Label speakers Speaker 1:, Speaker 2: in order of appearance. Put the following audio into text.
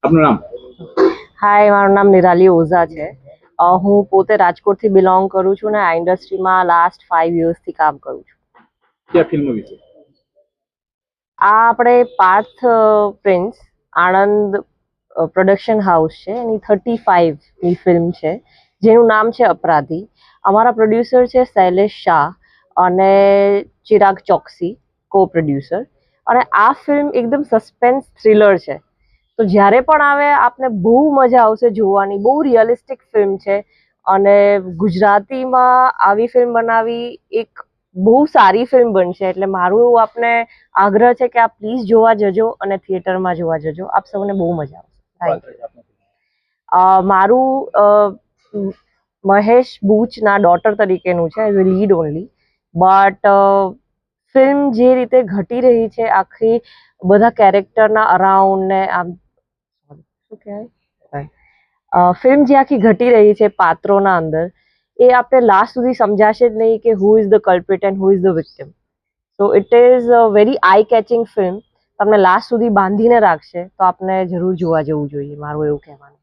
Speaker 1: આપનું નામ?
Speaker 2: હાય, મારું નામ નિરાલી ઓઝા છે. હું પોતે રાજકોટથી બિલોંગ કરું છું ને આ ઇન્ડસ્ટ્રીમાં લાસ્ટ 5 યર્સથી કામ કરું છું.
Speaker 1: કયા ફિલ્મ વિશે?
Speaker 2: આ આપણે Parth prince Anand production house છે, એની 35મી ફિલ્મ છે જેનું નામ છે અપરાધી. અમારા પ્રોડ્યુસર છે શૈલેષ શાહ અને ચિરાગ ચોકસી, કો પ્રોડ્યુસર. અને આ ફિલ્મ એકદમ સસ્પેન્સ થ્રિલર છે, તો જ્યારે પણ આવે આપને બહુ મજા આવશે જોવાની. બહુ રિયલિસ્ટિક ફિલ્મ છે અને ગુજરાતીમાં આવી ફિલ્મ બનાવી એક બહુ સારી ફિલ્મ બનશે. એટલે મારું એવું આપને આગ્રહ છે કે આપ પ્લીઝ જોવા જજો અને થિયેટરમાં જોવા જજો. આપ સૌને બહુ મજા આવશે. મારું મહેશ બૂચના ડોટર તરીકેનું છે, as a lead only. But film જે રીતે ઘટી રહી છે આખી બધા કેરેક્ટરના અરાઉન્ડ ને આમ શું કહેવાય, ફિલ્મ જે આખી ઘટી રહી છે પાત્રોના અંદર, એ આપણે લાસ્ટ સુધી સમજાશે જ નહીં કે who is the culprit and who is the victim. So it is a very I catching film. તમને લાસ્ટ સુધી બાંધીને રાખશે, તો આપને જરૂર જોવા જવું જોઈએ, મારું એવું કહેવાનું.